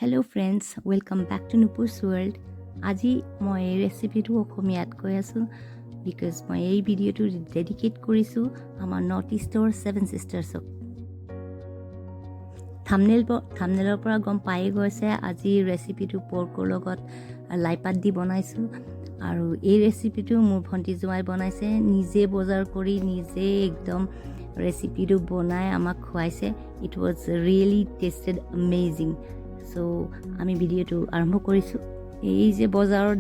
Hello friends, welcome back to Nupur's World. আজি মই এই ৰেচিপিটো অসমীয়াত কৈ আছো because মই এই ভিডিঅ'টো ডেডিকেট কৰিছো আমাৰ নৰ্থ ইষ্টৰ 7 সিষ্টাৰ্ছক। থাম্বনেলৰ পৰা গম পাই গৈছে আজি ৰেচিপিটো পৰ্কৰ লগত লাইপাত দি বনাইছো আৰু এই ৰেচিপিটো মোৰ ভণ্টি জোৱাই বনাইছে, নিজে বজাৰ কৰি নিজে একদম ৰেচিপিটো বনাই আমাক খুৱাইছে। It was really tasted amazing. So আমি ভিডিঅ'টো আৰম্ভ কৰিছো। এই যে বজাৰৰ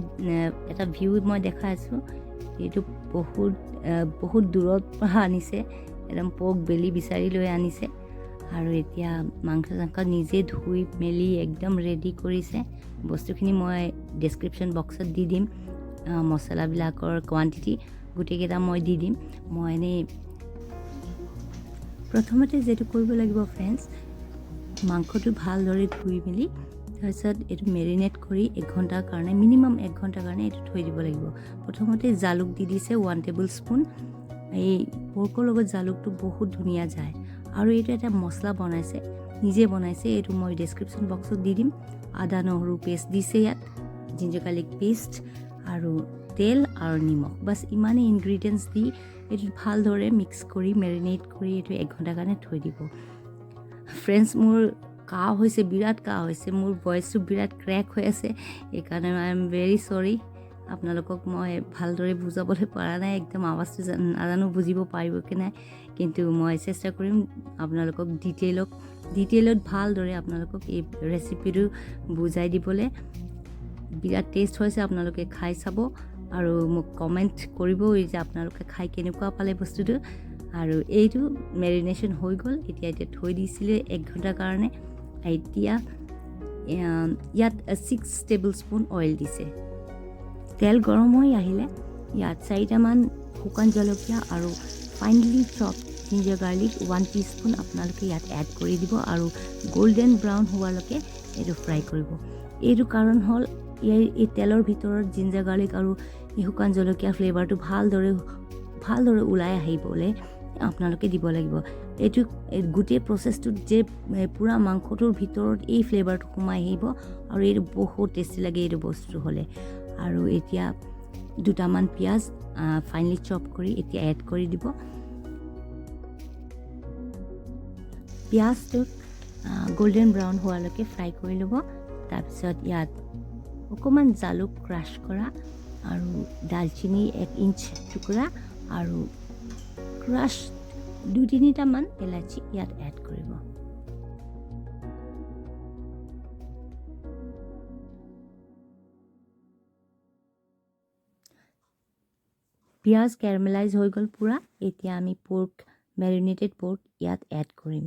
এটা ভিউ মই দেখাই আছো, এইটো বহুত দূৰৰ পৰা আনিছে, একদম পৰ্ক বেলি বিচাৰি লৈ আনিছে আৰু এতিয়া মাংস নিজে ধুই মেলি একদম ৰেডি কৰিছে। বস্তুখিনি মই ডেছক্ৰিপশ্যন বক্সত দি দিম, মছলাবিলাকৰ কোৱান্টিটি গোটেইকেইটা মই দি দিম। মই এনেই প্ৰথমতে যেটো কৰিব লাগিব ফ্ৰেণ্ডছ, মাংসটো ভালদৰে ধুই মেলি তাৰপিছত এইটো মেৰিনেট কৰি 1 ঘণ্টাৰ কাৰণে মিনিমাম 1 ঘণ্টাৰ কাৰণে এইটো থৈ দিব লাগিব। প্ৰথমতে জালুক দি দিছে 1 টেবুল স্পুন। এই পৰ্কৰ লগত জালুকটো বহুত ধুনীয়া যায় আৰু এইটো এটা মছলা বনাইছে, নিজে বনাইছে, এইটো মই ডেছক্ৰিপশ্যন বক্সত দি দিম। আদা নহৰু পেষ্ট দিছে, ইয়াত জিঞ্জাৰ গাৰ্লিক পেষ্ট আৰু তেল আৰু নিমখ, বাছ ইমানেই ইনগ্ৰিডিয়েণ্টছ দি এইটো ভালদৰে মিক্স কৰি মেৰিনেট কৰি এইটো 1 ঘণ্টাৰ কাৰণে থৈ দিব। ফ্ৰেণ্ডছ, মোৰ কাহ হৈছে, বিৰাট কাহ হৈছে, মোৰ ভইচটো বিৰাট ক্ৰেক হৈ আছে, এইকাৰণে আই এম ভেৰি চৰি। আপোনালোকক মই ভালদৰে বুজাবলৈ পৰা নাই, একদম আৱাজটো নাজানো বুজিব পাৰিব কি নাই, কিন্তু মই চেষ্টা কৰিম আপোনালোকক ডিটেইলত ভালদৰে আপোনালোকক এই ৰেচিপিটো বুজাই দিবলৈ। বিৰাট টেষ্ট হৈছে, আপোনালোকে খাই চাব আৰু মোক কমেণ্ট কৰিব যে আপোনালোকে খাই কেনেকুৱা পালে বস্তুটো। আৰু এইটো মেৰিনেশ্যন হৈ গ'ল, এতিয়া থৈ দিছিলে 1 ঘণ্টাৰ কাৰণে। এতিয়া ইয়াত 6 টেবুল স্পুন অইল দিছে। তেল গৰম হৈ আহিলে ইয়াত 4টামান শুকান জলকীয়া আৰু ফাইনলি চপ জিঞ্জাৰ গাৰ্লিক 1 টিস্পুন আপোনালোকে ইয়াত এড কৰি দিব আৰু গোল্ডেন ব্ৰাউন হোৱালৈকে এইটো ফ্ৰাই কৰিব। এইটো কাৰণ হ'ল এই তেলৰ ভিতৰত জিঞ্জাৰ গাৰ্লিক আৰু এই শুকান জলকীয়া ফ্লেভাৰটো ভালদৰে ওলাই আহিবলৈ আপোনালোকে দিব লাগিব। এইটো গোটেই প্ৰচেছটোত যে পুৰা মাংসটোৰ ভিতৰত এই ফ্লেভাৰটো সোমাই আহিব আৰু এইটো বহুত টেষ্টি লাগে এইটো বস্তু হ'লে। আৰু এতিয়া 2টামান পিঁয়াজ ফাইনলি চপ কৰি এতিয়া এড কৰি দিব। পিঁয়াজটো গোল্ডেন ব্ৰাউন হোৱালৈকে ফ্ৰাই কৰি ল'ব। তাৰপিছত ইয়াত অকণমান জালুক ক্ৰাছ কৰা আৰু দালচিনি 1 ইঞ্চ টুকুৰা আৰু ক্ৰাছ 2-3টামান ইলাচি ইয়াত এড কৰিব। পিঁয়াজ কেৰামেলাইজ হৈ গ'ল পূৰা। এতিয়া আমি মেৰিনেটেড পৰ্ক ইয়াত এড কৰিম।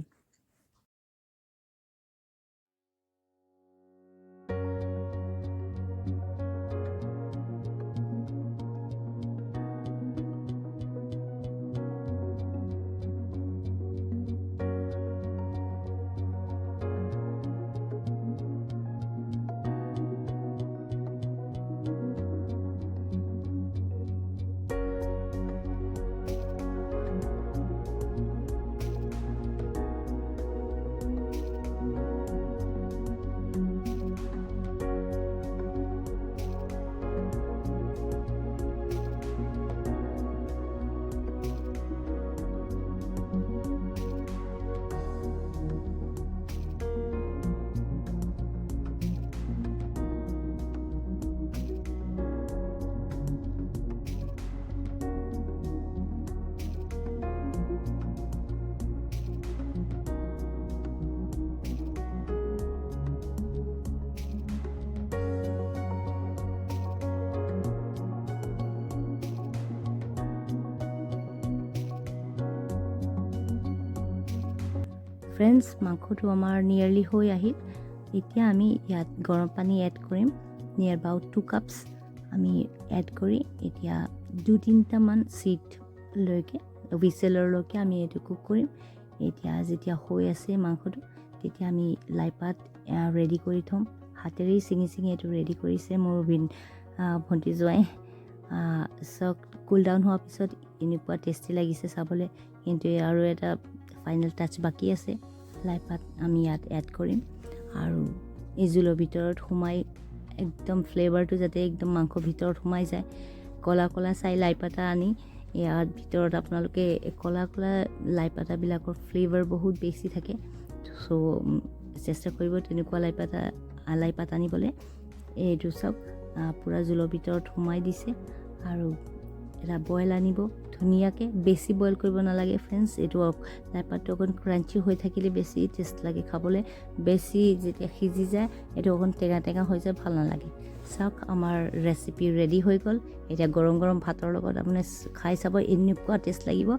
ফ্ৰেণ্ডছ, মাংসটো আমাৰ নিয়াৰলি হৈ আহিল। এতিয়া আমি ইয়াত গৰম পানী এড কৰিম, নিয়াৰ এবাউট 2 কাপছ আমি এড কৰি এতিয়া 2-3টামান চিটলৈকে হুইচেলৰলৈকে আমি এইটো কুক কৰিম। এতিয়া যেতিয়া হৈ আছে মাংসটো, তেতিয়া আমি লাইপাত ৰেডি কৰি থ'ম। হাতেৰেই ছিঙি এইটো ৰেডি কৰিছে মোৰ ভণ্টি জোৱাই। চক কুল ডাউন হোৱাৰ পিছত এনেকুৱা টেষ্টি লাগিছে চাবলৈ, কিন্তু আৰু এটা ফাইনেল টাচ বাকী আছে। লাইপাত আমি ইয়াত এড কৰিম আৰু এই জোলৰ ভিতৰত সোমাই একদম ফ্লেভাৰটো যাতে একদম মাংসৰ ভিতৰত সোমাই যায় কলা কলা চাই লাই পাতা আনি ইয়াৰ ভিতৰত আপোনালোকে কলা কলা লাই পাতাবিলাকৰ ফ্লেভাৰ বহুত বেছি থাকে সো চেষ্টা কৰিব তেনেকুৱা লাই পাতা আনিবলৈ এইটো চাওক পুৰা জোলৰ ভিতৰত সোমাই দিছে আৰু এটা বইল আনিব ধুনীয়াকৈ বেছি বইল কৰিব নালাগে ফ্ৰেণ্ডছ এইটো লাই পাতটো অকণ ক্ৰাঞ্চি হৈ থাকিলে বেছি টেষ্ট লাগে খাবলৈ বেছি যেতিয়া সিজি যায় এইটো অকণ টেঙা টেঙা হৈ যায় ভাল নালাগে চাওক আমাৰ ৰেচিপি ৰেডি হৈ গ'ল এতিয়া গৰম গৰম ভাতৰ লগত আপুনি খাই চাব এনেকুৱা টেষ্ট লাগিব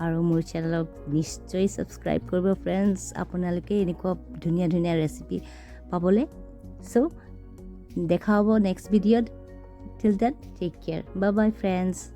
আৰু মোৰ চেনেলক নিশ্চয় ছাবস্ক্ৰাইব কৰিব ফ্ৰেণ্ডছ আপোনালোকে এনেকুৱা ধুনীয়া ধুনীয়া ৰেচিপি পাবলৈ চ' দেখা হ'ব নেক্সট ভিডিঅ'ত till then take care bye bye friends